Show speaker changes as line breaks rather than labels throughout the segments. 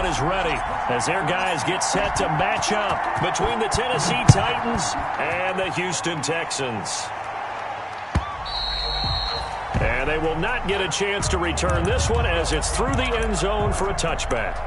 is ready as their guys get set to match up between the Tennessee Titans and the Houston Texans. And they will not get a chance to return this one as it's through the end zone for a touchback.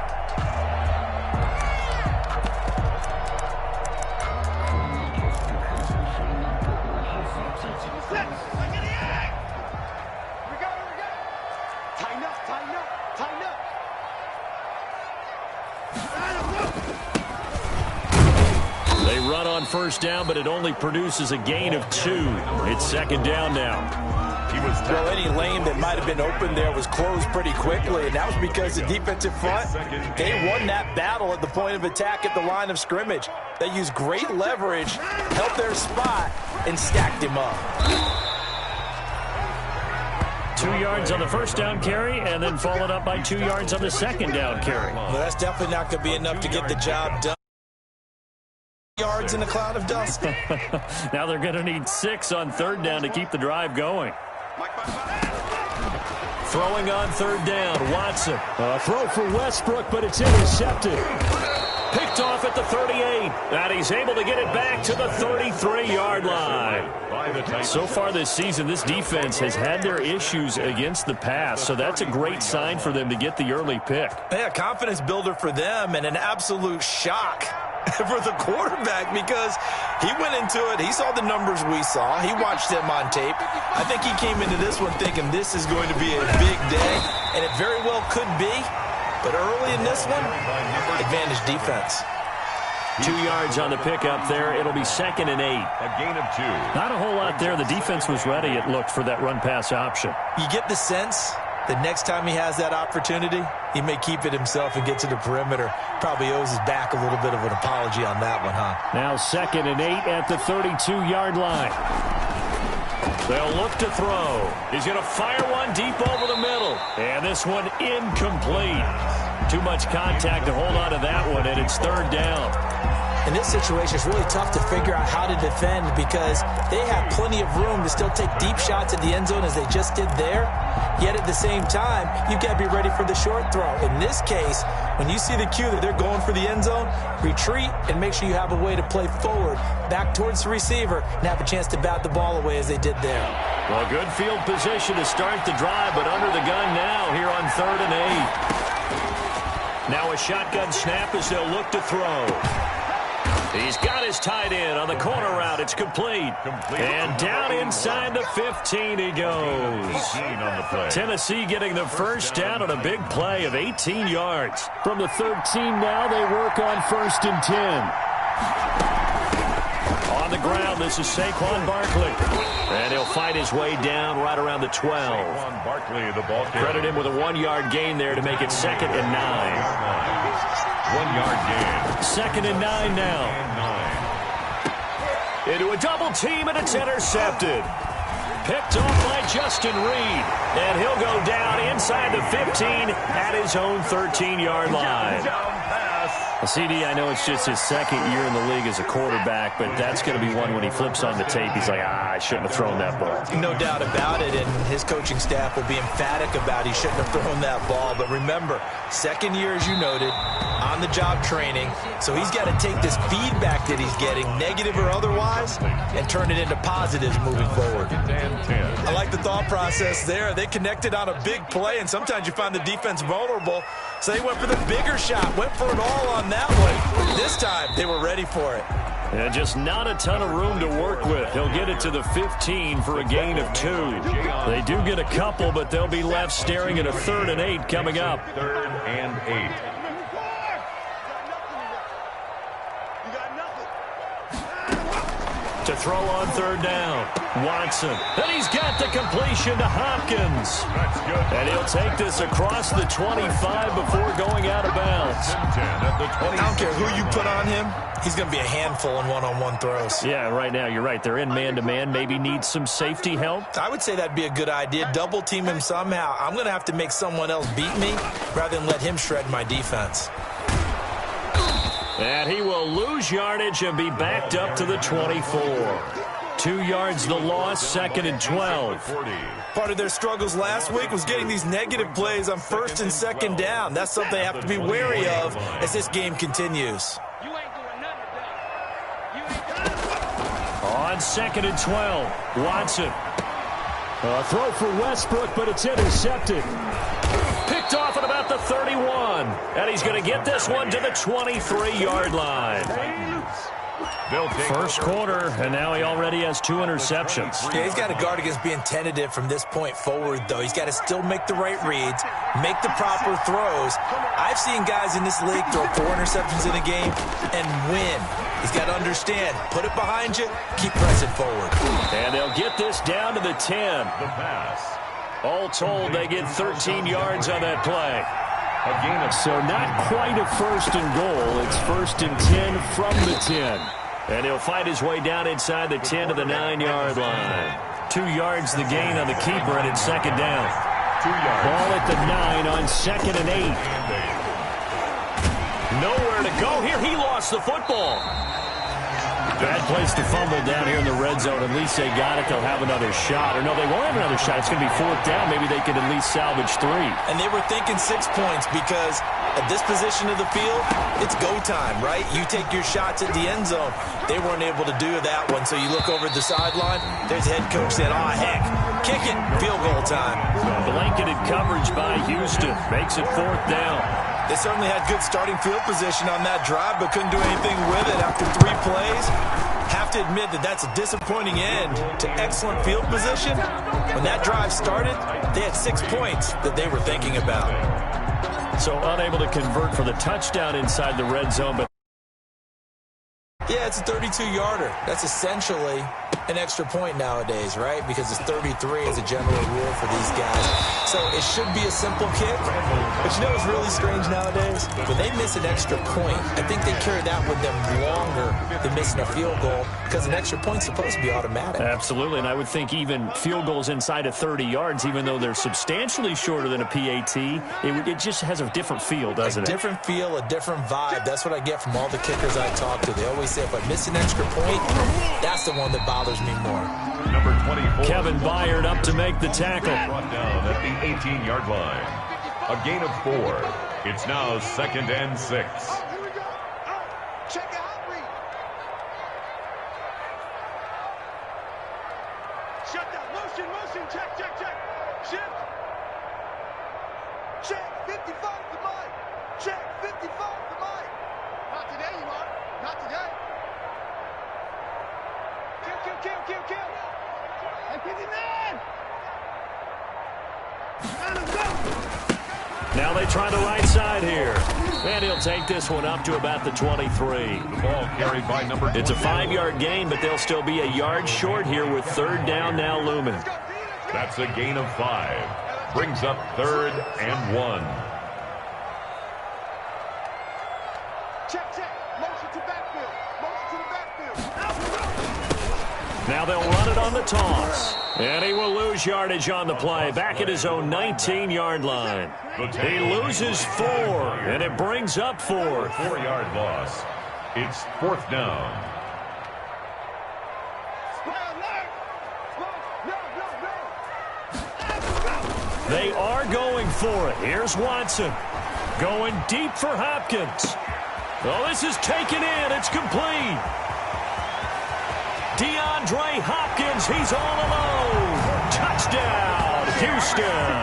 They run on first down, but it only produces a gain of 2. It's second down now.
Well, any lane that might have been open there was closed pretty quickly, and that was because the defensive front, they won that battle at the point of attack at the line of scrimmage. They used great leverage, held their spot, and stacked him up.
2 yards on the first down carry, and then followed up by 2 yards on the second down carry.
Well, that's definitely not going to be enough to get the job done. Yards in a cloud of dust.
Now they're going to need 6 on third down to keep the drive going. Throwing on third down, Watson. A throw for Westbrook, but it's intercepted. Picked off at the 38, and he's able to get it back to the 33-yard line. So far this season, this defense has had their issues against the pass, so that's a great sign for them to get the early pick.
Yeah, confidence builder for them and an absolute shock for the quarterback because he went into it. He saw the numbers we saw. He watched them on tape. I think he came into this one thinking this is going to be a big day, and it very well could be. But early in this one, advantage defense.
2 yards on the pickup there. It'll be second and 8.
A gain of 2.
Not a whole lot there. The defense was ready, it looked, for that run-pass option.
You get the sense that next time he has that opportunity, he may keep it himself and get to the perimeter. Probably owes his back a little bit of an apology on that one, huh?
Now second and 8 at the 32-yard line. They'll look to throw. He's going to fire one deep over the middle. And this one incomplete. Too much contact to hold on to that one, and it's third down.
In this situation, it's really tough to figure out how to defend because they have plenty of room to still take deep shots at the end zone as they just did there. Yet at the same time, you've got to be ready for the short throw. In this case, when you see the cue that they're going for the end zone, retreat and make sure you have a way to play forward, back towards the receiver, and have a chance to bat the ball away as they did there.
Well, good field position to start the drive, but under the gun now here on third and 8. Now a shotgun snap as they'll look to throw. He's got his tight end on the corner route. It's complete. And down inside the 15 he goes. Tennessee getting the first down on a big play of 18 yards. From the 13 now, they work on first and 10. On the ground, this is Saquon Barkley. And he'll fight his way down right around the 12. Credit him with a 1-yard gain there to make it second and 9.
1-yard gain.
Second and 9 now. Into a double team, and it's intercepted. Picked off by Justin Reed. And he'll go down inside the 15 at his own 13-yard line. CD, I know it's just his second year in the league as a quarterback, but that's going to be one when he flips on the tape. He's like, I shouldn't have thrown that ball.
No doubt about it, and his coaching staff will be emphatic about he shouldn't have thrown that ball. But remember, second year, as you noted, on-the-job training, so he's got to take this feedback that he's getting, negative or otherwise, and turn it into positives moving forward. I like the thought process there. They connected on a big play, and sometimes you find the defense vulnerable, so they went for the bigger shot, went for it all on that one. This time, they were ready for it.
And just not a ton of room to work with. He'll get it to the 15 for a gain of 2. They do get a couple, but they'll be left staring at a third and 8 coming up.
Third and 8.
To throw on third down, Watson. And he's got the completion to Hopkins.
That's good.
And he'll take this across the 25 before going out of bounds.
I don't care who you put on him. He's going to be a handful in one-on-one throws.
Yeah, right now, you're right. They're in man-to-man. Maybe needs some safety help.
I would say that'd be a good idea. Double team him somehow. I'm going to have to make someone else beat me rather than let him shred my defense. And
he will lose yardage and be backed up to the 24. 2 yards the loss, 2nd and 12.
Part of their struggles last week was getting these negative plays on 1st and 2nd down. That's something they have to be wary of as this game continues.
On 2nd and 12, Watson. A throw for Westbrook, but it's intercepted. Picked off at about the 31. And he's going to get this one to the 23-yard line. First quarter, and now he already has 2 interceptions.
Yeah, he's got to guard against being tentative from this point forward, though. He's got to still make the right reads, make the proper throws. I've seen guys in this league throw 4 interceptions in a game and win. He's got to understand, put it behind you, keep pressing forward.
And they'll get this down to the 10.
The pass.
All told, they get 13 yards on that play.
A gain of
So not quite a 1st and goal. It's 1st and 10 from the 10. And he'll fight his way down inside the 10 to the 9-yard line. 2 yards the gain on the keeper, and it's 2nd down.
2 yards.
Ball at the 9 on 2nd and 8. Nowhere to go here. He lost the football. Bad place to fumble down here in the red zone. At least they got it. They'll have another shot. Or no, they won't have another shot. It's going to be 4th down. Maybe they could at least salvage 3.
And they were thinking 6 points because at this position of the field, it's go time, right? You take your shots at the end zone. They weren't able to do that one. So you look over at the sideline. There's the head coach saying, oh, heck, kick it, field goal time.
Blanketed coverage by Houston. Makes it 4th down.
They certainly had good starting field position on that drive, but couldn't do anything with it after 3 plays. Have to admit that that's a disappointing end to excellent field position. When that drive started, they had 6 points that they were thinking about.
So unable to convert for the touchdown inside the red zone, but
yeah, it's a 32-yarder. That's essentially an extra point nowadays, right? Because it's 33 as a general rule for these guys. So it should be a simple kick. But you know what's really strange nowadays? When they miss an extra point, I think they carry that with them longer than missing a field goal because an extra point's supposed to be automatic.
Absolutely, and I would think even field goals inside of 30 yards, even though they're substantially shorter than a PAT, it just has a different feel, doesn't it?
A different feel, a different vibe. That's what I get from all the kickers I talk to. They always say, if I miss an extra point, that's the one that bothers me more.
number 24.
Kevin Byard up to make the tackle.
Brought down at the 18-yard line. A gain of 4. It's now 2nd and 6.
Check out read. Shut down. Motion. Check. Shift. Check. 55 to Mike. Check. 55 to Mike. Not today, you are. Not today. Kill. Hey, 59. Let him go.
Now they try the right side here. And he'll take this one up to about the 23.
The ball carried by number 20.
It's a 5-yard gain, but they'll still be a yard short here with 3rd down now looming.
That's a gain of 5. Brings up 3rd and 1.
Check. Motion to backfield.
Now they'll run it on the toss. And he will lose yardage on the play. Back at his own 19-yard line. He loses 4, and it brings up 4th.
4-yard loss. It's 4th down.
They are going for it. Here's Watson. Going deep for Hopkins. Oh, this is taken in. It's complete. DeAndre Hopkins, he's all alone. Touchdown, Houston.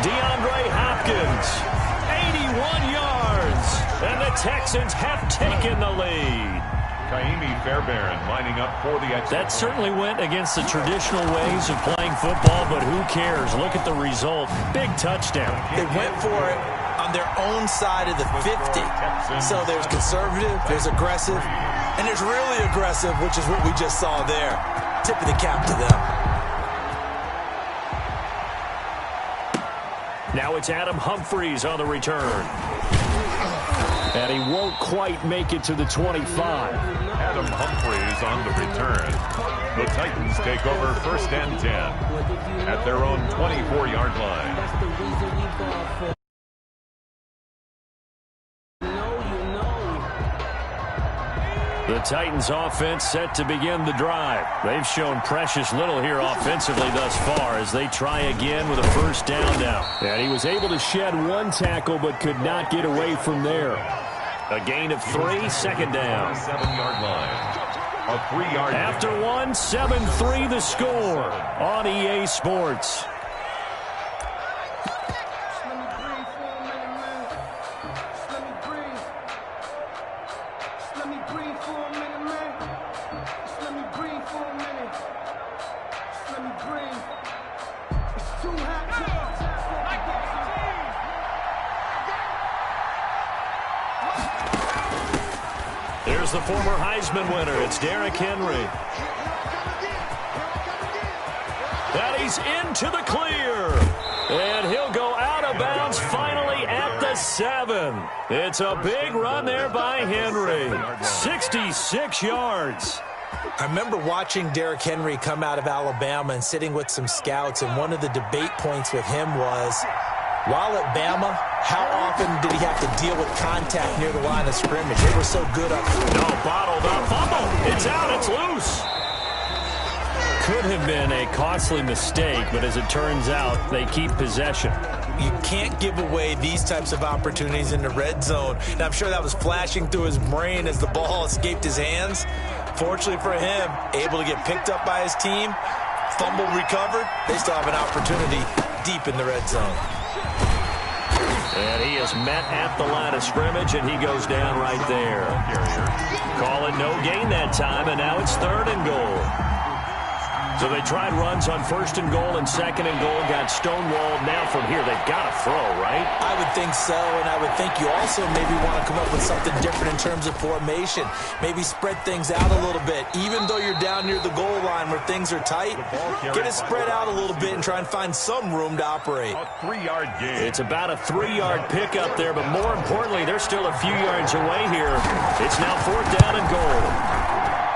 DeAndre Hopkins, 81 yards. And the Texans have taken the lead.
Kaimi Fairbairn lining up for the extra.
That certainly went against the traditional ways of playing football, but who cares? Look at the result. Big touchdown.
They went for it on their own side of the 50. So there's conservative, there's aggressive, and there's really aggressive, which is what we just saw there. Tip of the cap to them.
Now it's Adam Humphries on the return. And he won't quite make it to the 25.
Adam Humphries on the return. The Titans take over 1st and 10 at their own 24-yard line.
The Titans offense set to begin the drive. They've shown precious little here offensively thus far as they try again with a first down now. And he was able to shed one tackle but could not get away from there. A gain of 3, second down.
7-yard line. A 3-yard.
After one, 7-3 the score on EA Sports. Here's the former Heisman winner. It's Derrick Henry. And he's into the clear. And he'll go out of bounds finally at the 7. It's a big run there by Henry. 66 yards.
I remember watching Derrick Henry come out of Alabama and sitting with some scouts, and one of the debate points with him was, while at Bama, how often did he have to deal with contact near the line of scrimmage? They were so good up front.
No, bottled up. Fumble. It's out. It's loose. Could have been a costly mistake, but as it turns out, they keep possession.
You can't give away these types of opportunities in the red zone. And I'm sure that was flashing through his brain as the ball escaped his hands. Fortunately for him, able to get picked up by his team, fumble recovered. They still have an opportunity deep in the red zone.
And he is met at the line of scrimmage, and he goes down right there. Call it no gain that time, and now it's 3rd and goal. So they tried runs on 1st and goal and 2nd and goal, got stonewalled. Now from here, they've got to throw, right?
I would think so, and I would think you also maybe want to come up with something different in terms of formation. Maybe spread things out a little bit. Even though you're down near the goal line where things are tight, get it spread out a little bit and try and find some room to operate.
A 3-yard gain.
It's about a 3-yard pickup there, but more importantly, they're still a few yards away here. It's now 4th down and goal.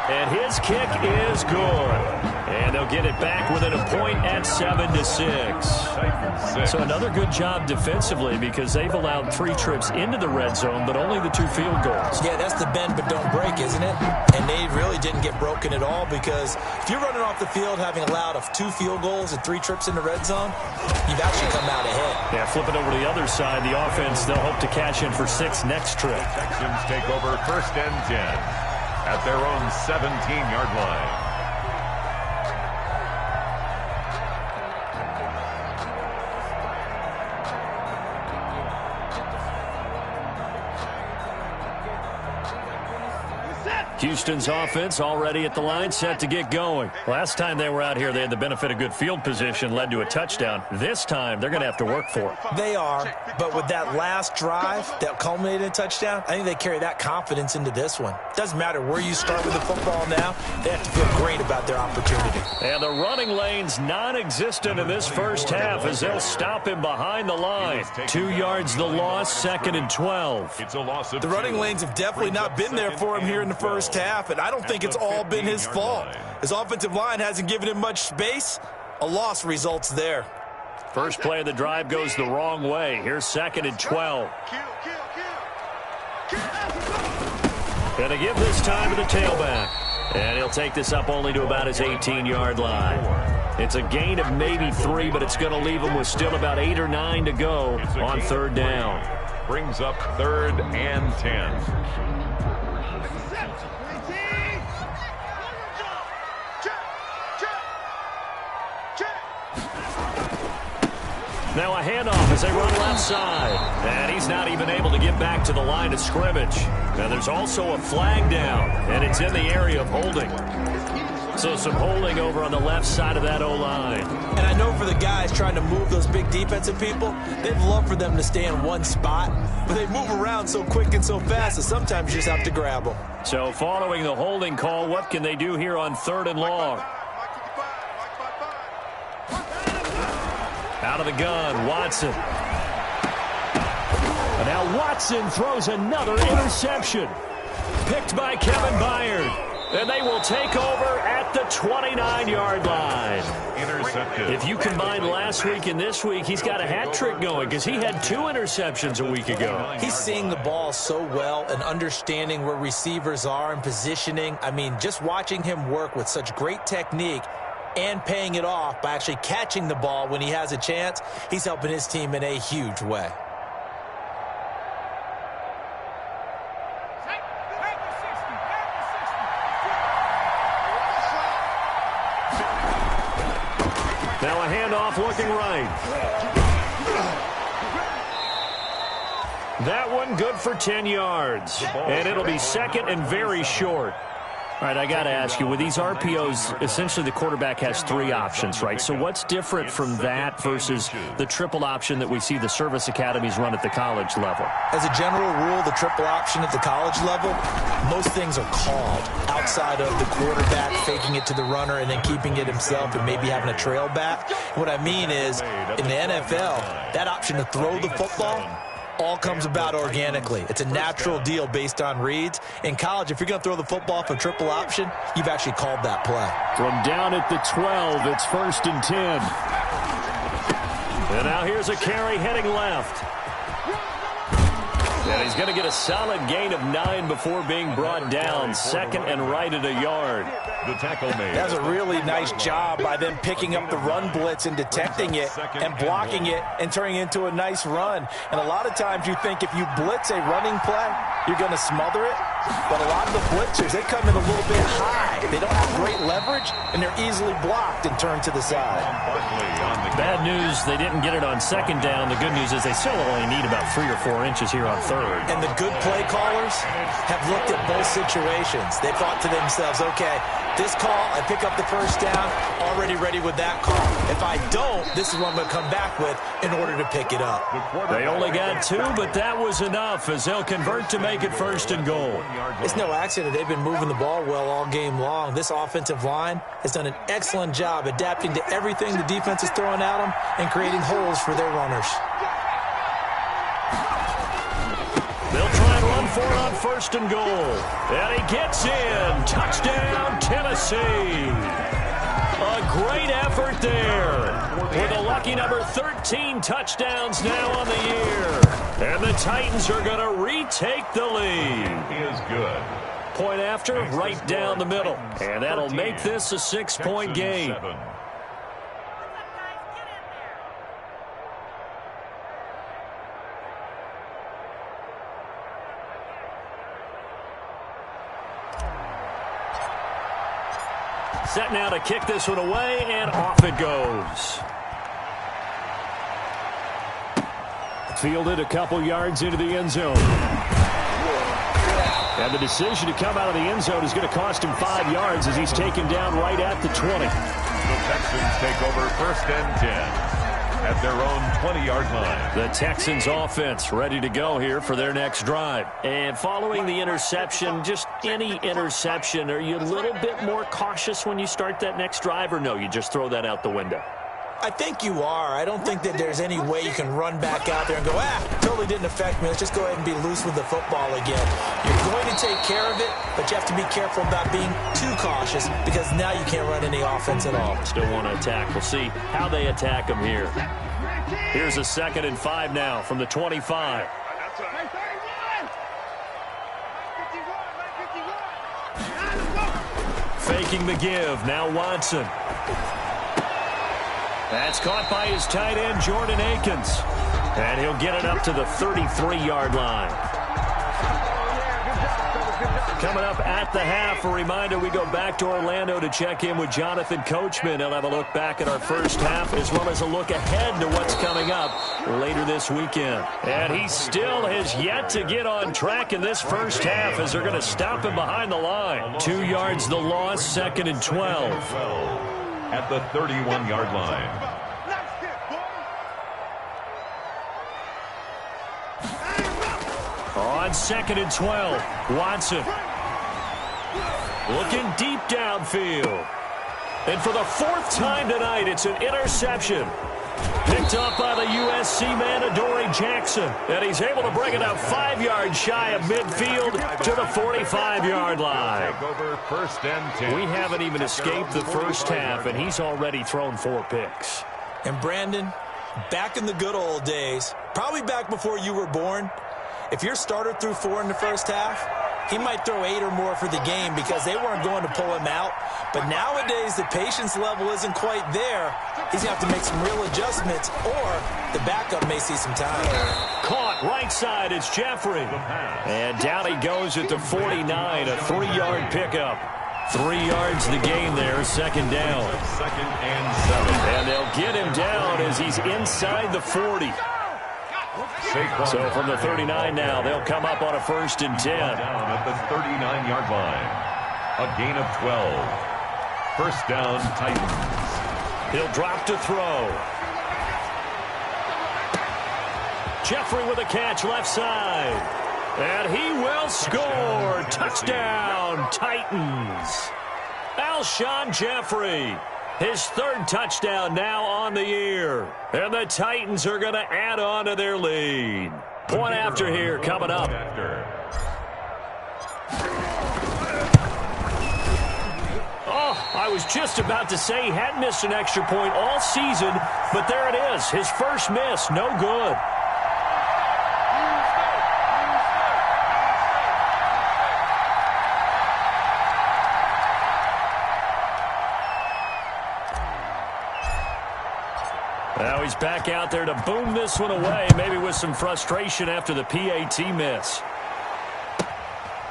And his kick is good. And they'll get it back within a point at 7-6. So another good job defensively because they've allowed 3 trips into the red zone, but only the 2 field goals.
Yeah, that's the bend but don't break, isn't it? And they really didn't get broken at all because if you're running off the field having allowed 2 field goals and 3 trips in the red zone, you've actually come out ahead.
Yeah, flip it over to the other side. The offense, they'll hope to cash in for 6 next trip.
Texans take over 1st and 10 at their own 17-yard line.
Houston's offense already at the line, set to get going. Last time they were out here, they had the benefit of good field position, led to a touchdown. This time, they're going to have to work for it.
They are, but with that last drive that culminated in a touchdown, I think they carry that confidence into this one. Doesn't matter where you start with the football now, they have to feel great about their opportunity.
And the running lane's non-existent in this first half as they'll stop him behind the line. 2 yards the loss, 2nd and 12.
It's a loss of
the running lanes have definitely not been there for him here in the first half, and I don't think it's all been his fault. His offensive line hasn't given him much space. A loss results there.
First play of the drive goes the wrong way. Here's 2nd and 12. And to give this time to the tailback. And he'll take this up only to about his 18-yard line. It's a gain of maybe 3, but it's going to leave him with still about 8 or 9 to go on 3rd down.
Brings up 3rd and 10.
Now a handoff as they run left side. And he's not even able to get back to the line of scrimmage. Now there's also a flag down, and it's in the area of holding. So some holding over on the left side of that O-line.
And I know for the guys trying to move those big defensive people, they'd love for them to stay in one spot. But they move around so quick and so fast that sometimes you just have to grab them.
So following the holding call, what can they do here on 3rd and long? Out of the gun, Watson. And now Watson throws another interception. Picked by Kevin Byard. And they will take over at the 29-yard line.
Intercepted.
If you combine last week and this week, he's got a hat trick going because he had 2 interceptions a week ago.
He's seeing the ball so well and understanding where receivers are and positioning. I mean, just watching him work with such great technique and paying it off by actually catching the ball when he has a chance, he's helping his team in a huge way.
Now a handoff looking right. That one good for 10 yards. And it'll be second and very short. All right, I got to ask you, with these RPOs, essentially the quarterback has 3 options, right? So what's different from that versus the triple option that we see the service academies run at the college level?
As a general rule, the triple option at the college level, most things are called outside of the quarterback faking it to the runner and then keeping it himself and maybe having a trail back. What I mean is, in the NFL, that option to throw the football all comes about organically. It's a natural deal based on reads. In college, if you're going to throw the football for triple option, you've actually called that play.
From down at the 12, it's 1st and 10. And now here's a carry heading left. And he's going to get a solid gain of 9 before being brought down. 2nd and right at a yard.
The tackle made.
That's a really nice job by them picking up the run blitz and detecting it and blocking it and turning it into a nice run. And a lot of times you think if you blitz a running play, you're going to smother it. But a lot of the blitzers, they come in a little bit high. They don't have great leverage, and they're easily blocked and turned to the side.
Bad news, they didn't get it on 2nd down. The good news is they still only need about 3 or 4 inches here on 3rd.
And the good play callers have looked at both situations. They thought to themselves, okay, this call, I pick up the 1st down, already ready with that call. If I don't, this is what I'm going to come back with in order to pick it up.
They only got 2, but that was enough as they'll convert to make it 1st and goal.
It's no accident they've been moving the ball well all game long. This offensive line has done an excellent job adapting to everything the defense is throwing at them and creating holes for their runners.
They'll try and run for it on 1st and goal. And he gets in. Touchdown, Tennessee. A great effort there. With a lucky number 13 touchdowns now on the year. And the Titans are going to retake the lead.
He is good.
Point after, right down the middle. And that'll make this a 6-point game. Set now to kick this one away, and off it goes. Fielded a couple yards into the end zone. And the decision to come out of the end zone is going to cost him 5 yards as he's taken down right at the 20.
The Texans take over 1st and 10 at their own 20-yard line.
The Texans offense ready to go here for their next drive. And following the interception, just any interception, are you a little bit more cautious when you start that next drive, or no, you just throw that out the window?
I think you are. I don't think that there's any way you can run back out there and go, totally didn't affect me. Let's just go ahead and be loose with the football again. You're going to take care of it, but you have to be careful about being too cautious because now you can't run any offense at all.
Still want to attack. We'll see how they attack them here. Here's a 2nd and 5 now from the 25. Faking the give. Now Watson. That's caught by his tight end, Jordan Akins. And he'll get it up to the 33-yard line. Coming up at the half, a reminder, we go back to Orlando to check in with Jonathan Coachman. He'll have a look back at our first half as well as a look ahead to what's coming up later this weekend. And he still has yet to get on track in this first half as they're going to stop him behind the line. 2 yards the loss, 2nd and 12.
At the 31-yard line.
On 2nd and 12, Watson looking deep downfield. And for the 4th time tonight, it's an interception. Picked picked off by the USC man, Adoree Jackson. And he's able to bring it up 5 yards shy of midfield to the 45-yard line.
Over first and 10.
We haven't even escaped the first half, and he's already thrown 4 picks.
And Brandon, back in the good old days, probably back before you were born, if your starter threw 4 in the first half, he might throw 8 or more for the game because they weren't going to pull him out. But nowadays, the patience level isn't quite there. He's going to have to make some real adjustments, or the backup may see some time.
Caught right side, it's Jeffrey. And down he goes at the 49, a 3-yard pickup. 3 yards the game there, second down.
Second and 7.
And they'll get him down as he's inside the 40. So from the 39 now, they'll come up on a first and 10.
Down at the 39-yard line. A gain of 12. First down, Titans.
He'll drop to throw. Jeffrey with a catch left side. And he will score. Touchdown, Titans. Alshon Jeffrey. His 3rd touchdown now on the year. And the Titans are going to add on to their lead. Point after here coming up. Oh, I was just about to say he hadn't missed an extra point all season, but there it is. His first miss, no good. Now he's back out there to boom this one away, maybe with some frustration after the PAT miss.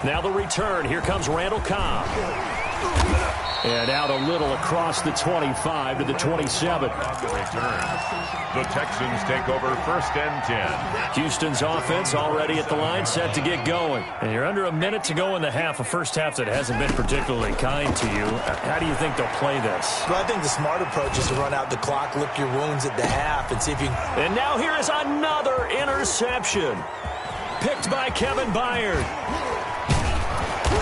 Now the return. Here comes Randall Cobb. And out a little across the 25 to the 27.
The Texans take over first and 10.
Houston's offense already at the line, set to get going. And you're under a minute to go in the half, a first half that hasn't been particularly kind to you. How do you think they'll play this?
Well, I think the smart approach is to run out the clock, lick your wounds at the half, and see if you can...
And now here is another interception. Picked by Kevin Byard.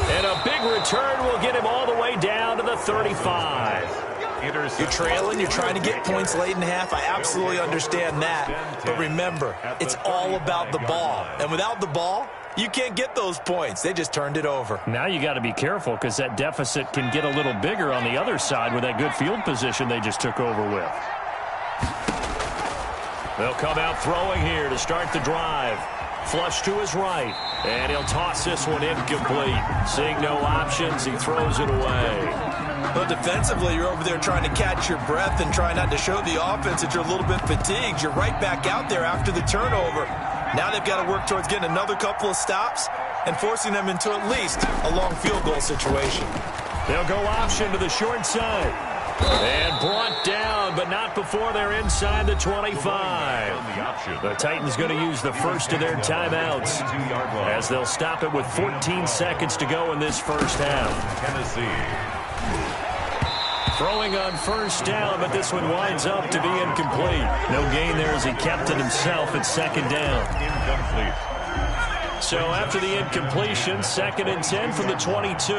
And a big return will get him all the way down to the 35.
You're trailing, you're trying to get points late in half. I absolutely understand that. But remember, it's all about the ball. And without the ball, you can't get those points. They just turned it over.
Now you got to be careful because that deficit can get a little bigger on the other side with that good field position they just took over with. They'll come out throwing here to start the drive. Flush to his right, and he'll toss this one incomplete. Seeing no options, he throws it away.
Well, defensively, you're over there trying to catch your breath and try not to show the offense that you're a little bit fatigued. You're right back out there after the turnover. Now they've got to work towards getting another couple of stops and forcing them into at least a long field goal situation.
They'll go option to the short side. And brought down, but not before they're inside the 25. The Titans going to use the first of their timeouts as they'll stop it with 14 seconds to go in this first half.
Tennessee.
Throwing on first down, but this one winds up to be incomplete. No gain there as he kept it himself at second down.
Incomplete.
So after the incompletion, 2nd and 10 from the 22.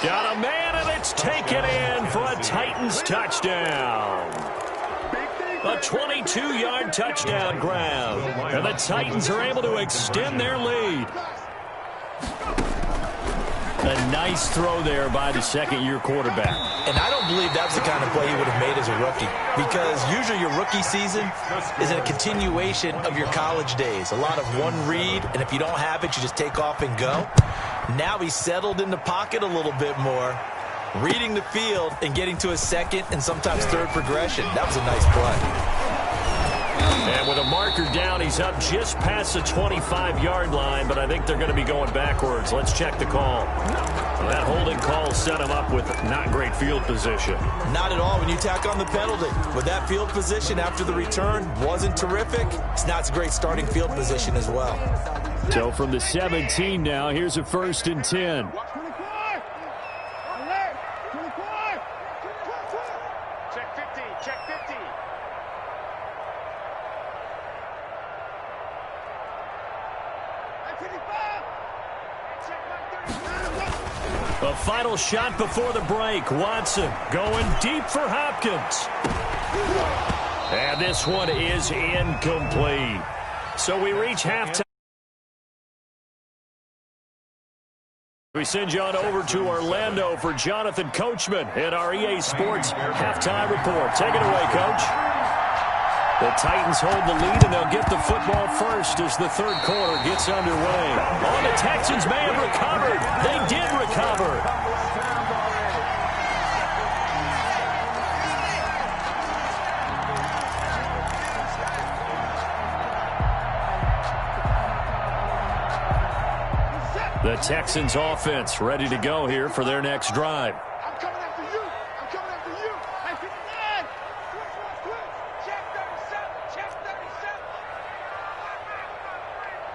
Got a man, and it's taken in for a Titans touchdown. A 22-yard touchdown grab. And the Titans are able to extend their lead. A nice throw there by the second-year quarterback.
And I don't believe that's the kind of play he would have made as a rookie, because usually your rookie season is a continuation of your college days. A lot of one read, and if you don't have it, you just take off and go. Now he's settled in the pocket a little bit more, reading the field and getting to a second and sometimes third progression. That was a nice play.
And with a marker down, he's up just past the 25-yard line, but I think they're going to be going backwards. Let's check the call. That holding call set him up with not great field position.
Not at all when you tack on the penalty. With that field position after the return wasn't terrific, it's not a great starting field position as well.
So from the 17 now, here's a 1st and 10.
Check 50, check 50.
The final shot before the break. Watson going deep for Hopkins. And this one is incomplete. So we reach halftime. We send you on over to Orlando for Jonathan Coachman in our EA Sports halftime report. Take it away, Coach. The Titans hold the lead, and they'll get the football first as the third quarter gets underway. Oh, the Texans may have recovered. They did recover. The Texans offense ready to go here for their next drive.
I'm coming after you. I'm coming after you. Hey, 59. Twitch. Check 37. Check 37.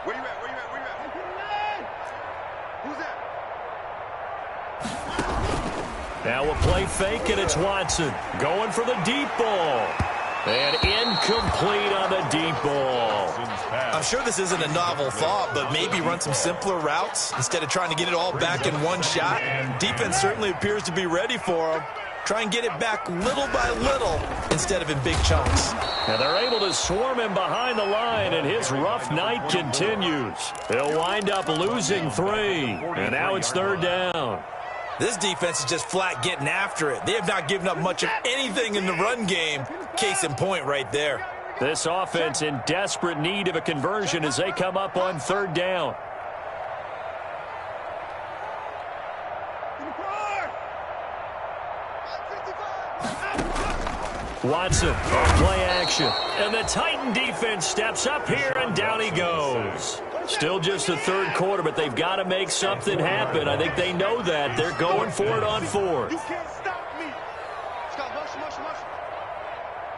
Where you at? Where you at? Where you at? Who's that?
Now a play fake, and it's Watson going for the deep ball. And incomplete on the deep ball.
I'm sure this isn't a novel thought, but maybe run some simpler routes instead of trying to get it all back in one shot. Defense certainly appears to be ready for him. Try and get it back little by little instead of in big chunks.
Now they're able to swarm him behind the line, and his rough night continues. He'll wind up losing 3, and now it's third down.
This defense is just flat getting after it. They have not given up much of anything in the run game. Case in point right there.
This offense in desperate need of a conversion as they come up on third down. Watson on play action. And the Titan defense steps up here, and down he goes. Still just the third quarter, but they've got to make something happen. I think they know that. They're going for it on fourth.
You can't stop me. Scott, motion, motion, motion.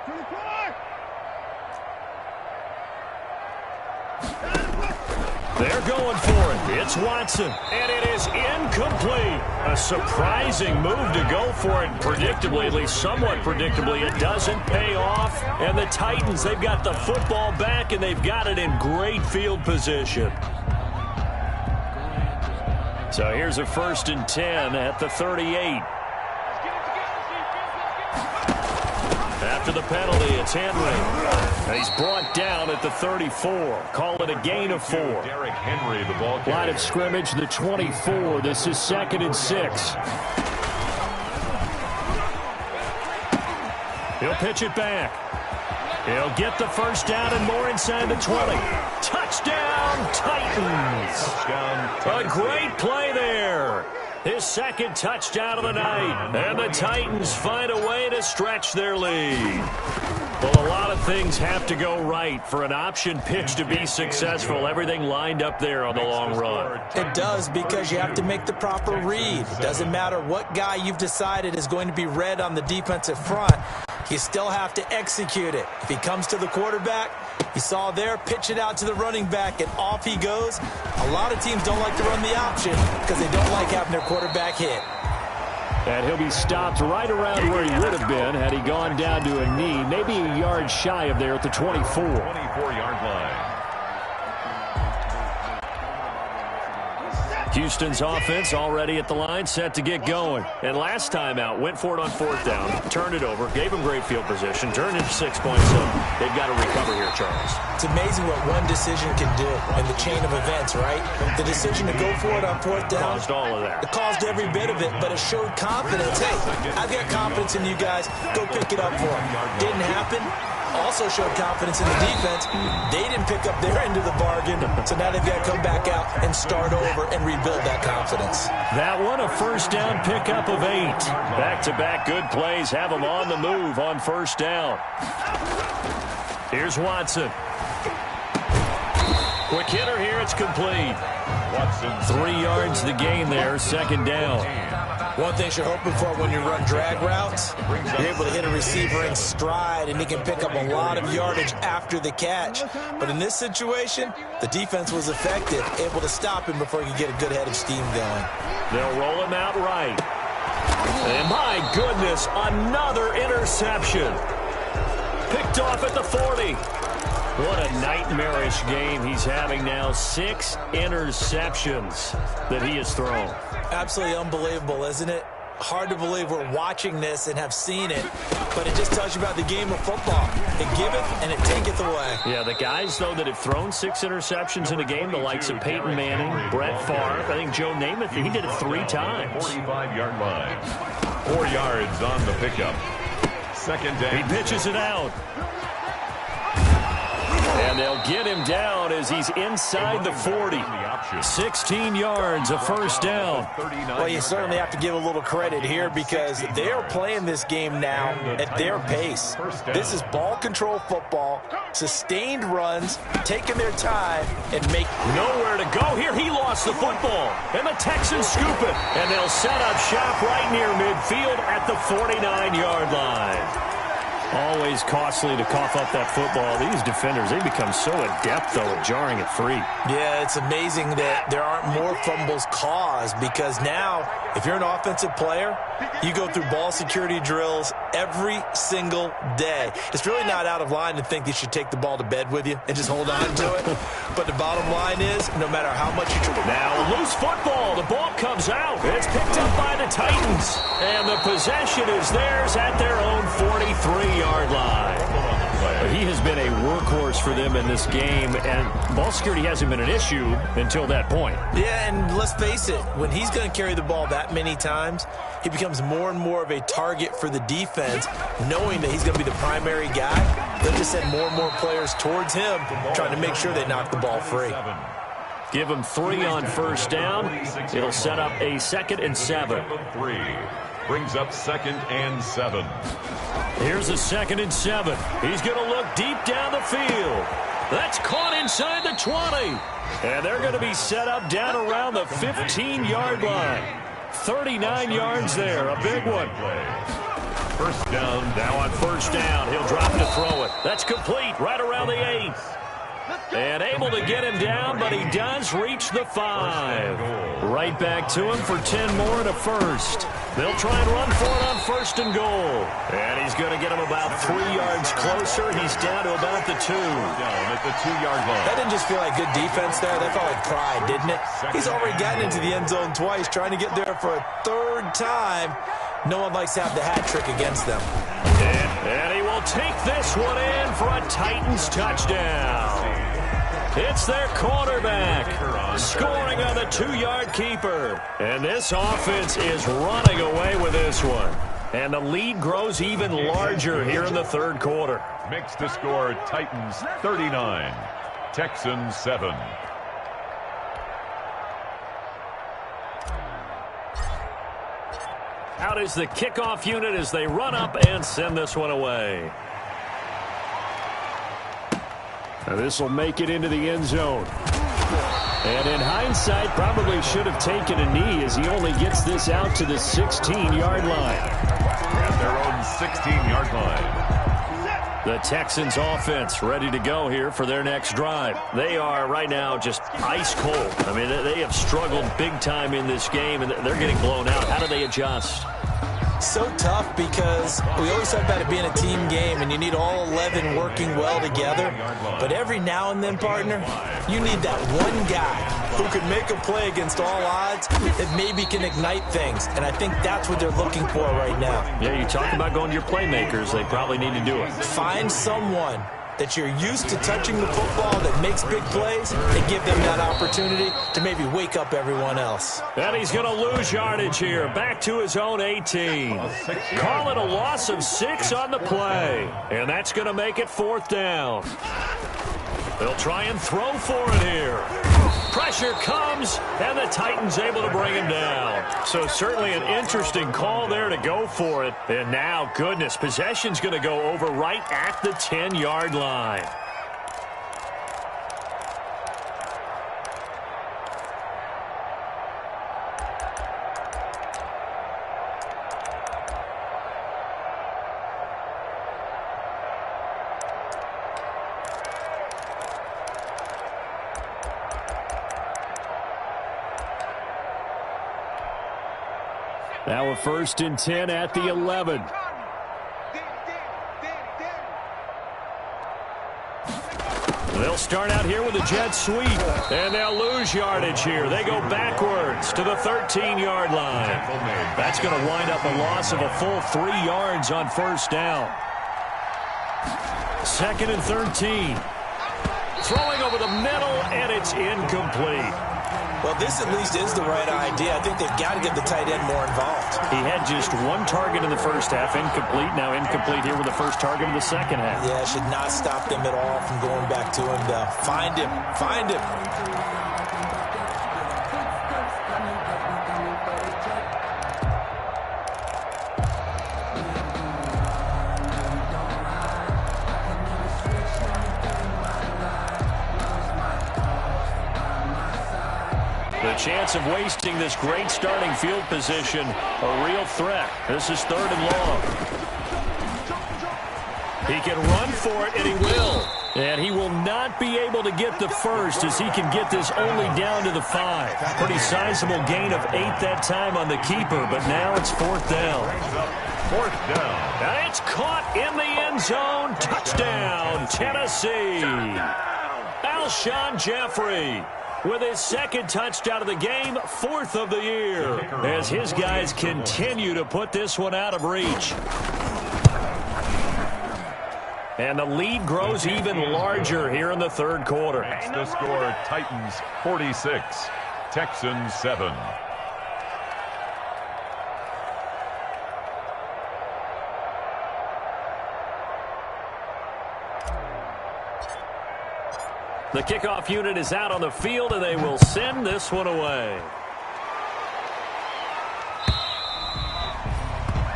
24.
They're going for it. It's Watson, and it is incomplete. A surprising move to go for it. Predictably, at least somewhat predictably, it doesn't pay off. And the Titans, they've got the football back, and they've got it in great field position. So here's a 1st and 10 at the 38. After the penalty, it's Henry. He's brought down at the 34. Call it a gain of 4.
Derrick Henry, the ball carrier.
Line of scrimmage, the 24. This is 2nd and 6. He'll pitch it back. He'll get the first down and more inside the 20. Touchdown, Titans.
Touchdown.
A great play there. His second touchdown of the night. And the Titans find a way to stretch their lead. Well, a lot of things have to go right for an option pitch to be successful. Everything lined up there on the long run.
It does, because you have to make the proper read. It doesn't matter what guy you've decided is going to be read on the defensive front. You still have to execute it. If he comes to the quarterback, you saw there, pitch it out to the running back, and off he goes. A lot of teams don't like to run the option because they don't like having their quarterback hit.
And he'll be stopped right around where he would have been had he gone down to a knee, maybe a yard shy of there at the 24.
24-yard line.
Houston's offense already at the line, set to get going. And last time out, went for it on 4th down, turned it over, gave him great field position, turned into 6 points. So they've got to recover here, Charles.
It's amazing what one decision can do in the chain of events, right? The decision to go for it on 4th down.
Caused all of that.
It caused every bit of it, but it showed confidence. Hey, I've got confidence in you guys. Go pick it up for him. Didn't happen. Also showed confidence in the defense. They didn't pick up their end of the bargain, so now they've got to come back out and start over and rebuild that confidence.
That one, a first down pickup of 8. Back-to-back good plays have them on the move on 1st down. Here's Watson. Quick hitter here, it's complete.
Watson.
3 yards the gain there, 2nd down.
One thing you're hoping for when you run drag routes, you're able to hit a receiver in stride, and he can pick up a lot of yardage after the catch. But in this situation, the defense was effective, able to stop him before he could get a good head of steam going.
They'll roll him out right. And my goodness, another interception. Picked off at the 40. What a nightmarish game he's having now. 6 interceptions that he has thrown.
Absolutely unbelievable, isn't it? Hard to believe we're watching this and have seen it, but it just tells you about the game of football. It giveth and it taketh away.
Yeah, the guys, though, that have thrown 6 interceptions in a game, the likes of Peyton Manning, Brett Favre, I think Joe Namath, he did it 3 times.
45-yard line. 4 yards on the pickup. Second down.
He pitches it out. And they'll get him down as he's inside the 40. 16 yards, a first down.
Well, you certainly have to give a little credit here because they are playing this game now at their pace. This is ball control football, sustained runs, taking their time, and make
nowhere to go here. He lost the football, and the Texans scoop it. And they'll set up shop right near midfield at the 49-yard line. Always costly to cough up that football. These defenders, they become so adept, though, at jarring it free.
Yeah, it's amazing that there aren't more fumbles caused because now, if you're an offensive player, you go through ball security drills every single day. It's really not out of line to think you should take the ball to bed with you and just hold on to it. But the bottom line is, no matter how much you try.
Now, a loose football. The ball comes out. It's picked up by the Titans. And the possession is theirs at their own 43-yard line. He has been a workhorse for them in this game, and ball security hasn't been an issue until that point.
Yeah, and let's face it, when he's going to carry the ball that many times, he becomes more and more of a target for the defense, knowing that he's going to be the primary guy. They'll just send more and more players towards him, trying to make sure they knock the ball free.
Give him 3 on first down. It'll set up a 2nd and 7.
3 brings up 2nd and 7.
Here's a 2nd and 7. He's going to look deep down the field. That's caught inside the 20. And they're going to be set up down around the 15-yard line. 39 yards there, a big one.
First down.
Now on first down, he'll drop to throw it. That's complete right around the 8. And able to get him down, but he does reach the 5. Right back to him for 10 more and a first. They'll try and run for it on 1st and goal. And he's going to get him about 3 yards closer. He's down to about the 2.
Down at the 2-yard line.
That didn't just feel like good defense there. That felt like pride, didn't it? He's already gotten into the end zone twice, trying to get there for a 3rd time. No one likes to have the hat trick against them.
And he will take this one in for a Titans touchdown. It's their quarterback scoring on the 2-yard keeper. And this offense is running away with this one. And the lead grows even larger here in the 3rd quarter.
Makes the score Titans 39, Texans 7.
Out is the kickoff unit as they run up and send this one away. This will make it into the end zone. And in hindsight, probably should have taken a knee as he only gets this out to the 16-yard line.
At their own 16-yard line.
The Texans offense ready to go here for their next drive. They are right now just ice cold. I mean, they have struggled big time in this game, and they're getting blown out. How do they adjust?
So tough because we always talk about it being a team game and you need all 11 working well together. But every now and then, partner, you need that one guy who can make a play against all odds that maybe can ignite things. And I think that's what they're looking for right now.
Yeah, you talk about going to your playmakers. They probably need to do it.
Find someone that you're used to touching the football that makes big plays and give them that opportunity to maybe wake up everyone else.
And he's going to lose yardage here. Back to his own 18. Call it a loss of 6 on the play. And that's going to make it 4th down. They'll try and throw for it here. Pressure comes, and the Titans able to bring him down. So certainly an interesting call there to go for it. And now, goodness, possession's going to go over right at the 10-yard line. Now a 1st and 10 at the 11. They'll start out here with a jet sweep, and they'll lose yardage here. They go backwards to the 13-yard line. That's going to wind up a loss of a full 3 yards on first down. 2nd and 13. Throwing over the middle, and it's incomplete.
Well, this at least is the right idea. I think they've got to get the tight end more involved.
He had just 1 target in the first half, incomplete. Now incomplete here with the first target in the second half.
Yeah, it should not stop them at all from going back to him. Find him. Find him.
The chance of wasting this great starting field position, a real threat. This is 3rd and long. He can run for it, and he will. And he will not be able to get the first as he can get this only down to the 5. Pretty sizable gain of 8 that time on the keeper, but now it's 4th down.
4th down.
And it's caught in the end zone. Touchdown, Tennessee. Alshon Jeffrey with his 2nd touchdown of the game, 4th of the year, as his guys continue to put this one out of reach. And the lead grows even larger here in the 3rd quarter.
That's the score, Titans 46, Texans 7.
The kickoff unit is out on the field, and they will send this one away.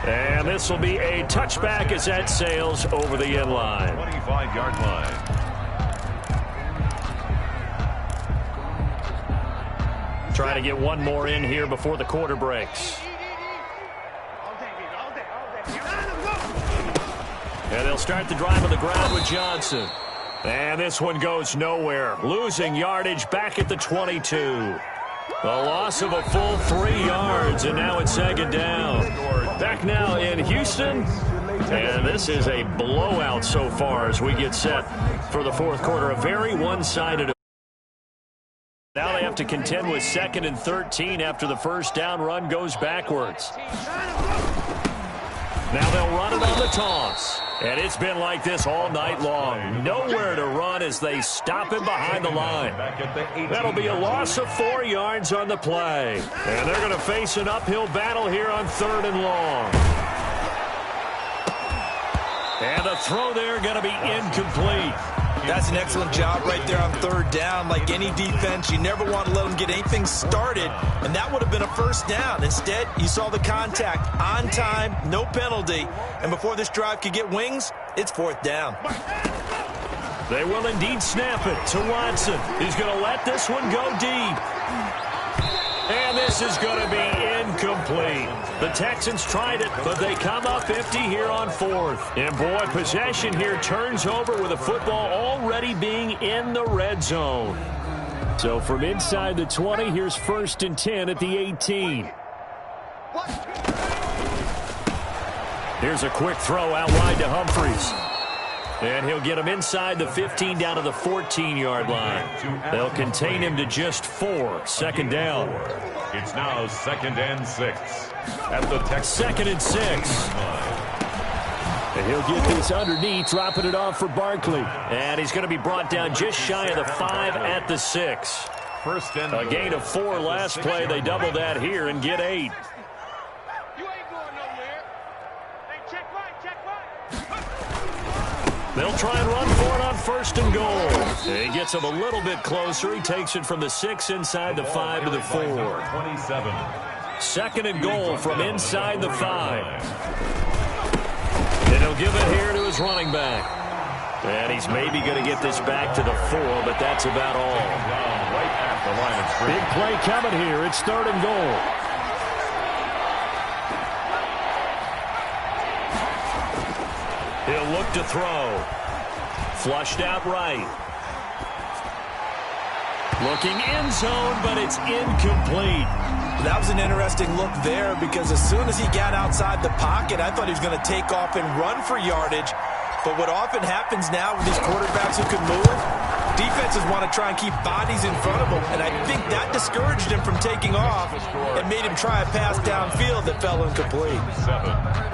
And this will be a touchback as that sails over the end line.
25-yard line.
Try to get one more in here before the quarter breaks. And they'll start the drive on the ground with Johnson. And this one goes nowhere. Losing yardage back at the 22. A loss of a full 3 yards, and now it's 2nd down. Back now in Houston. And this is a blowout so far as we get set for the 4th quarter. A very one-sided. Now they have to contend with 2nd and 13 after the first down run goes backwards. Now they'll run it on the toss. And it's been like this all night long. Nowhere to run as they stop him behind the line. That'll be a loss of 4 yards on the play. And they're going to face an uphill battle here on 3rd and long. And the throw there going to be incomplete.
That's an excellent job right there on 3rd down. Like any defense, you never want to let them get anything started, and that would have been a first down. Instead, you saw the contact on time, no penalty, and before this drive could get wings, it's 4th down.
They will indeed snap it to Watson. He's going to let this one go deep. And this is going to be incomplete. The Texans tried it, but they come up empty here on 4th. And boy, possession here turns over with the football already being in the red zone. So from inside the 20, here's 1st and 10 at the 18. Here's a quick throw out wide to Humphries. And he'll get him inside the 15 down to the 14-yard line. They'll contain him to just 4. 2nd down.
It's now 2nd and 6. At the Texans.
2nd and 6. And he'll get this underneath, dropping it off for Barkley. And he's going to be brought down just shy of the 5 at the 6. A gain of 4 last play. They double that here and get 8.
You ain't going nowhere. Hey, check right.
They'll try and run for it on 1st and goal. He gets him a little bit closer. He takes it from the 6 inside the 5 to the 4.
27.
2nd and goal from inside the 5. And he'll give it here to his running back. And he's maybe going to get this back to the 4, but that's about all.
Right at the line of scrimmage.
Big play coming here. It's 3rd and goal. He'll look to throw. Flushed out right. Looking end zone, but it's incomplete.
That was an interesting look there because as soon as he got outside the pocket, I thought he was going to take off and run for yardage. But what often happens now with these quarterbacks who can move, defenses want to try and keep bodies in front of him, and I think that discouraged him from taking off and made him try a pass downfield that fell incomplete.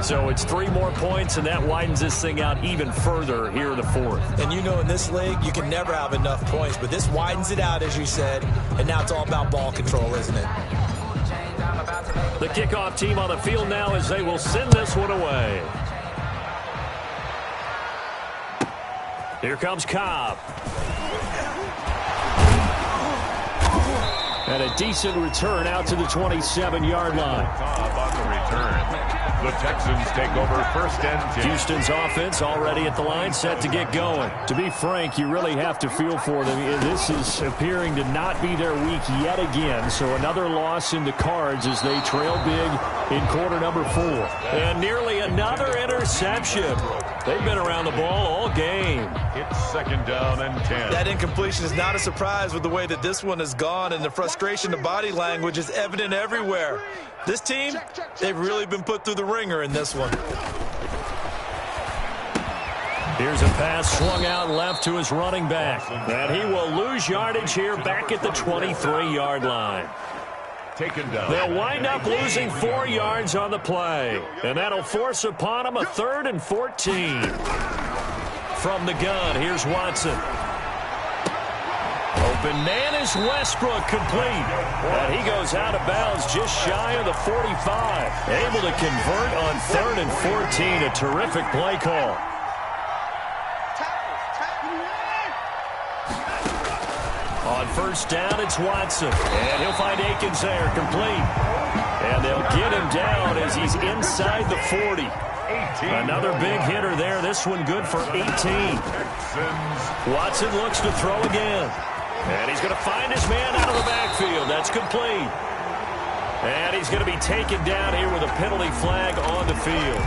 So it's 3 more points, and that widens this thing out even further here in the 4th.
And you know in this league, you can never have enough points, but this widens it out, as you said, and now it's all about ball control, isn't it?
The kickoff team on the field now as they will send this one away. Here comes Cobb. And a decent return out to the 27-yard line.
Cobb on the return. The Texans take over 1st and 10.
Houston's offense already at the line, set to get going. To be frank, you really have to feel for them. This is appearing to not be their week yet again. So another loss in the cards as they trail big in quarter number 4. And nearly another interception. They've been around the ball all game.
It's 2nd down and 10.
That incompletion is not a surprise with the way that this one has gone, and the frustration of body language is evident everywhere. This team, they've really been put through the ringer in this one.
Here's a pass swung out left to his running back. And he will lose yardage here back at the 23-yard line.
Taken down.
They'll wind up losing 4 yards on the play. And that'll force upon them a 3rd and 14. From the gun, here's Watson. Open man is Westbrook, complete. And he goes out of bounds just shy of the 45. Able to convert on 3rd and 14. A terrific play call. On 1st down, it's Watson. And he'll find Akins there, complete. And they'll get him down as he's inside the 40. Another big hitter there. This one good for 18. Watson looks to throw again. And he's going to find his man out of the backfield. That's complete. And he's going to be taken down here with a penalty flag on the field.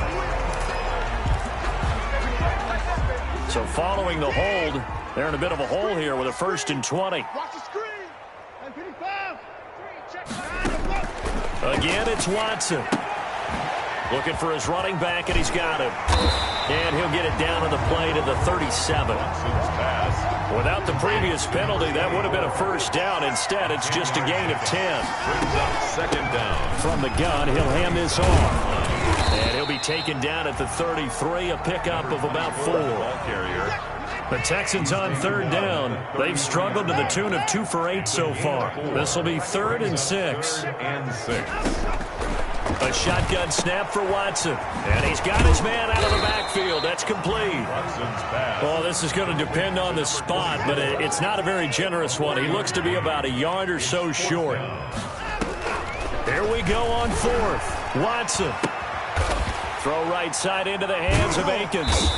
So following the hold, they're in a bit of a hole here with a 1st and 20.
Watch the screen.
Again, it's Watson. Looking for his running back, and he's got him. And he'll get it down on the play to the 37. Without the previous penalty, that would have been a 1st down. Instead, it's just a gain of 10.
Brings up 2nd down.
From the gun, he'll hand this off. And he'll be taken down at the 33, a pickup of about 4. The Texans on 3rd down. They've struggled to the tune of 2 for 8 so far. This will be 3rd and 6.
And 6.
A shotgun snap for Watson. And he's got his man out of the backfield. That's complete.
Watson's pass.
Well, this is going to depend on the spot, but it's not a very generous one. He looks to be about a yard or so short. Here we go on 4th. Watson. Throw right side into the hands of Akins.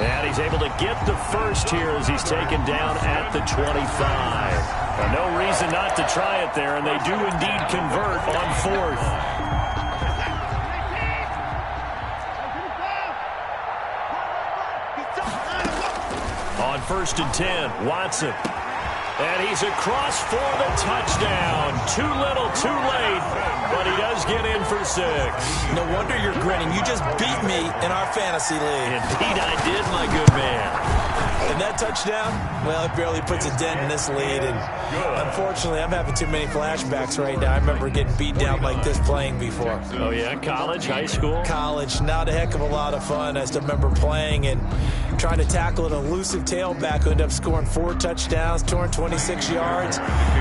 And he's able to get the 1st here as he's taken down at the 25. And no reason not to try it there, and they do indeed convert on 4th. On 1st and 10, Watson. And he's across for the touchdown. Too little, too late, but he does get in for 6.
No wonder you're grinning. You just beat me in our fantasy league.
Indeed I did, my good man.
And that touchdown, well, it barely puts a dent in this lead. And unfortunately, I'm having too many flashbacks right now. I remember getting beat down like this playing before.
Oh, yeah? College, high school?
College, not a heck of a lot of fun. I still remember playing and trying to tackle an elusive tailback who ended up scoring 4 touchdowns, 226 yards.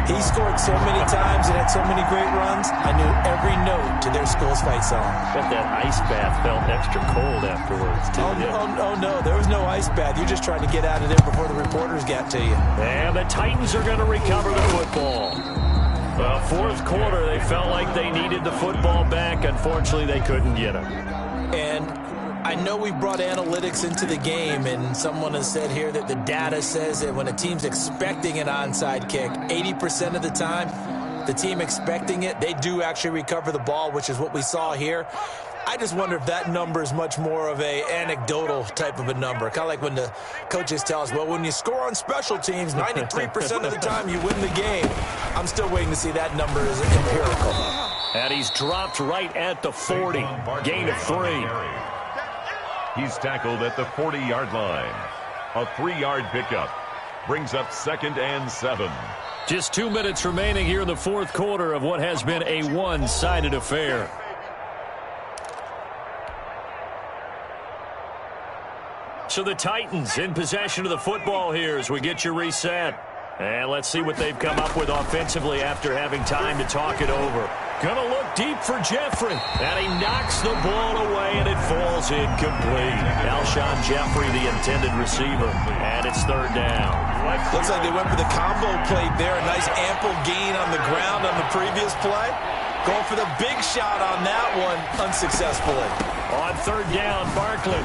He scored so many times and had so many great runs, I knew every note to their school's fight song.
Bet that ice bath felt extra cold afterwards, too.
Oh, no, there was no ice bath. You're just trying to get out of there before the reporters got to you.
And the Titans are going to recover the football. Well, 4th quarter, they felt like they needed the football back. Unfortunately, they couldn't get it.
And I know we brought analytics into the game, and someone has said here that the data says that when a team's expecting an onside kick, 80% of the time, the team expecting it, they do actually recover the ball, which is what we saw here. I just wonder if that number is much more of a anecdotal type of a number. Kind of like when the coaches tell us, well, when you score on special teams, 93% of the time you win the game. I'm still waiting to see that number is empirical.
And he's dropped right at the 40. Gain of 3.
He's tackled at the 40-yard line. A 3-yard pickup. Brings up 2nd and 7.
Just 2 minutes remaining here in the fourth quarter of what has been a one-sided affair. So the Titans in possession of the football here as we get you reset. And let's see what they've come up with offensively after having time to talk it over. Gonna look deep for Jeffrey. And he knocks the ball away, and it falls incomplete. Alshon Jeffrey, the intended receiver. And it's 3rd down.
Looks like they went for the combo play there. A nice ample gain on the ground on the previous play. Going for the big shot on that one unsuccessfully.
On 3rd down, Barkley.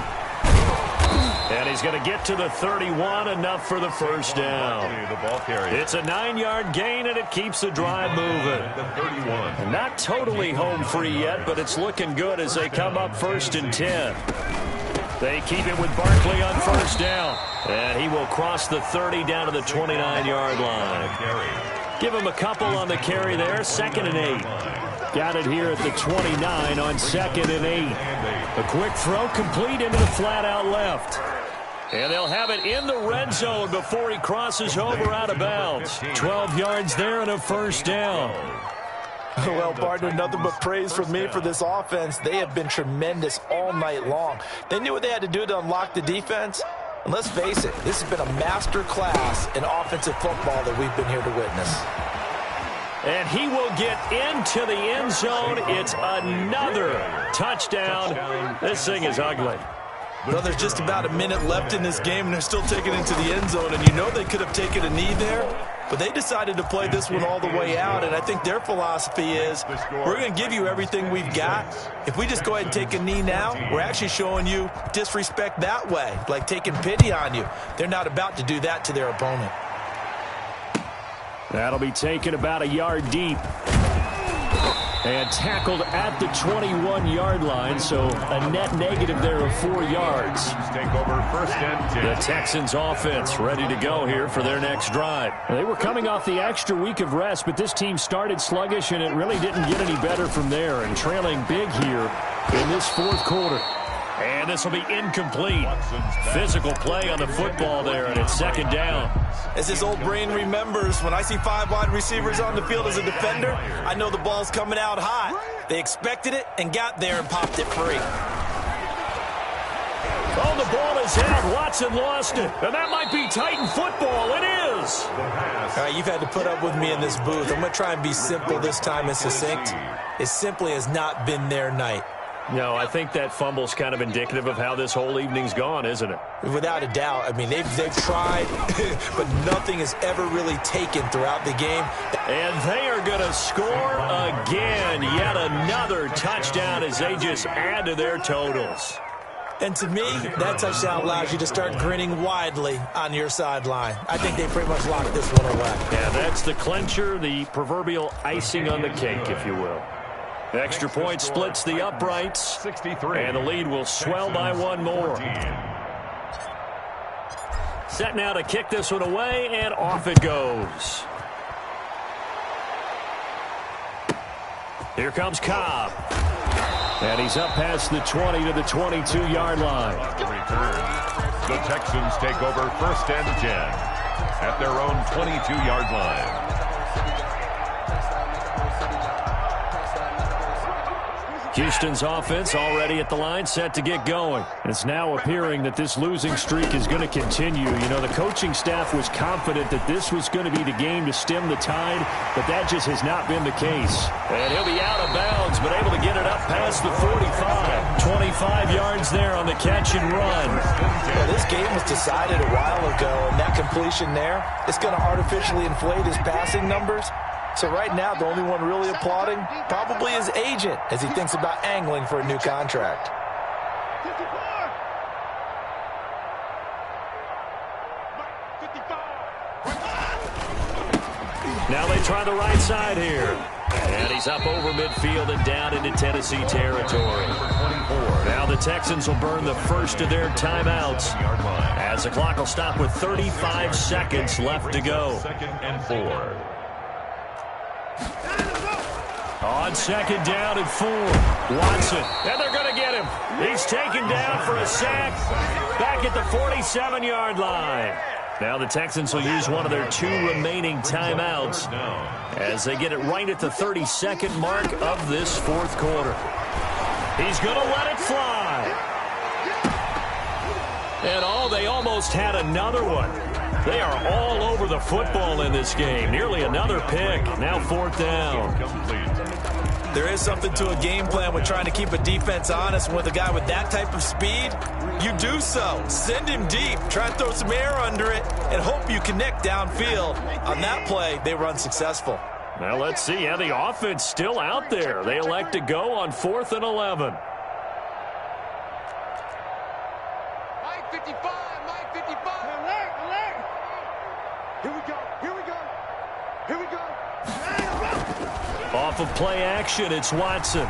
And he's going to get to the 31, enough for the first down. It's a 9-yard gain, and it keeps the drive moving. Not totally home free yet, but it's looking good as they come up 1st and 10. They keep it with Barkley on 1st down. And he will cross the 30 down to the 29-yard line. Give him a couple on the carry there, 2nd and 8. Got it here at the 29 on 2nd and 8. A quick throw complete into the flat out left. And they'll have it in the red zone before he crosses over out of bounds. 12 yards there and a 1st down.
Well, partner, nothing but praise from me for this offense. They have been tremendous all night long. They knew what they had to do to unlock the defense. And let's face it, this has been a master class in offensive football that we've been here to witness.
And he will get into the end zone. It's another touchdown. This thing is ugly.
Well, there's just about a minute left in this game, and they're still taking it into the end zone. And you know they could have taken a knee there, but they decided to play this one all the way out. And I think their philosophy is, we're going to give you everything we've got. If we just go ahead and take a knee now, we're actually showing you disrespect that way, like taking pity on you. They're not about to do that to their opponent.
That'll be taken about a yard deep. And tackled at the 21-yard line, so a net negative there of 4 yards.
Take over 1st and 10.
The Texans offense ready to go here for their next drive. They were coming off the extra week of rest, but this team started sluggish, and it really didn't get any better from there. And trailing big here in this fourth quarter. And this will be incomplete. Physical play on the football there, and it's 2nd down.
As his old brain remembers, when I see 5 wide receivers on the field as a defender, I know the ball's coming out hot. They expected it and got there and popped it free.
Oh, the ball is out. Watson lost it. And that might be Titan football. It is.
All right, you've had to put up with me in this booth. I'm going to try and be simple this time and succinct. It simply has not been their night.
No, I think that fumble's kind of indicative of how this whole evening's gone, isn't it?
Without a doubt. I mean, they've tried, but nothing is ever really taken throughout the game.
And they are going to score again. Yet another touchdown as they just add to their totals.
And to me, that touchdown allows you to start grinning widely on your sideline. I think they pretty much locked this one away.
Yeah, that's the clincher, the proverbial icing on the cake, if you will. Extra point splits the uprights,
63.
And the lead will swell by 1 more. Set now to kick this one away, and off it goes. Here comes Cobb. And he's up past the 20 to the 22-yard line.
The Texans take over 1st and 10 at their own 22-yard line.
Houston's offense already at the line, set to get going. It's now appearing that this losing streak is going to continue. You know, the coaching staff was confident that this was going to be the game to stem the tide, but that just has not been the case. And he'll be out of bounds, but able to get it up past the 45. 25 yards there on the catch and run.
Well, this game was decided a while ago, and that completion there is going to artificially inflate his passing numbers. So right now, the only one really applauding probably his agent as he thinks about angling for a new contract.
55.
Now they try the right side here. And he's up over midfield and down into Tennessee territory. Now the Texans will burn the first of their timeouts as the clock will stop with 35 seconds left to go.
2nd and 4.
On 2nd down and 4. Watson. And they're going to get him. He's taken down for a sack back at the 47-yard line. Now the Texans will use one of their 2 remaining timeouts as they get it right at the 32nd mark of this 4th quarter. He's going to let it fly. And they almost had another one. They are all over the football in this game. Nearly another pick. Now 4th down.
There is something to a game plan with trying to keep a defense honest. With a guy with that type of speed, you do so. Send him deep. Try and throw some air under it and hope you connect downfield. On that play, they were unsuccessful.
Now let's see. Yeah, the offense still out there. They elect to go on 4th and 11.
Mike 55, Mike 55. Alert, alert. Here we go, here we go, here we go.
Off of play action, it's Watson.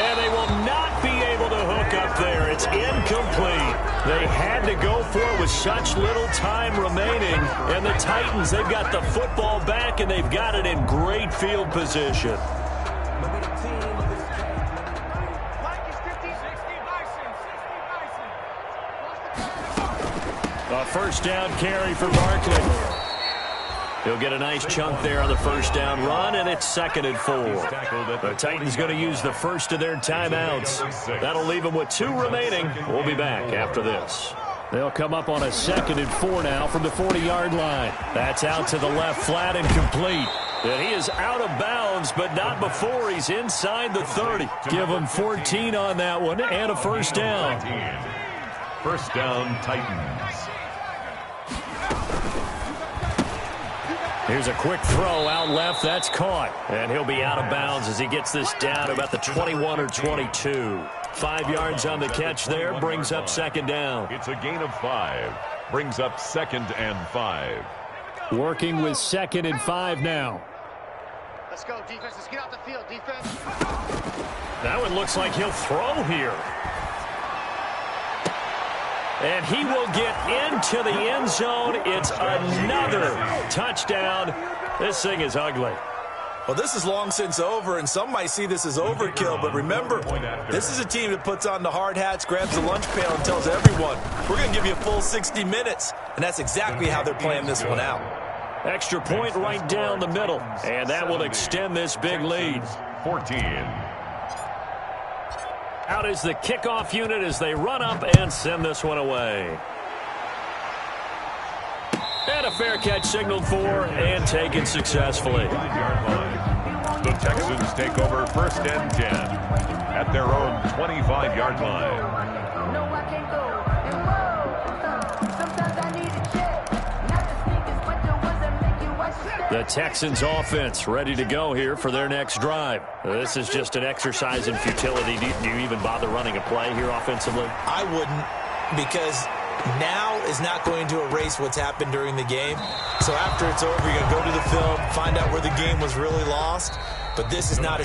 And they will not be able to hook up there. It's incomplete. They had to go for it with such little time remaining. And the Titans, they've got the football back, and they've got it in great field position. A 1st down carry for Barkley. He'll get a nice chunk there on the 1st down run, and it's 2nd and 4. The Titans going to use the 1st of their timeouts. That'll leave them with 2 remaining. We'll be back after this. They'll come up on a 2nd and 4 now from the 40-yard line. That's out to the left, flat and complete. And he is out of bounds, but not before he's inside the 30. Give him 14 on that one and a 1st down.
1st down, Titans.
Here's a quick throw out left. That's caught. And he'll be out of bounds as he gets this down about the 21 or 22. 5 yards on the catch there. Brings up 2nd down.
It's a gain of 5. Brings up 2nd and 5.
Working with 2nd and 5 now.
Let's go, defense. Let's get out the field, defense.
That one looks like he'll throw here. And he will get into the end zone. It's another touchdown. This thing is ugly.
Well, this is long since over, and some might see this as overkill. But remember, this is a team that puts on the hard hats, grabs the lunch pail, and tells everyone, we're going to give you a full 60 minutes. And that's exactly how they're playing this one out.
Extra point right down the middle. And that will extend this big lead.
14.
Out is the kickoff unit as they run up and send this one away. And a fair catch signaled for and taken successfully.
The Texans take over 1st and 10 at their own 25-yard line.
The Texans offense ready to go here for their next drive. This is just an exercise in futility. Do you even bother running a play here offensively?
I wouldn't, because now is not going to erase what's happened during the game. So after it's over, you're going to go to the film, find out where the game was really lost. But this is not a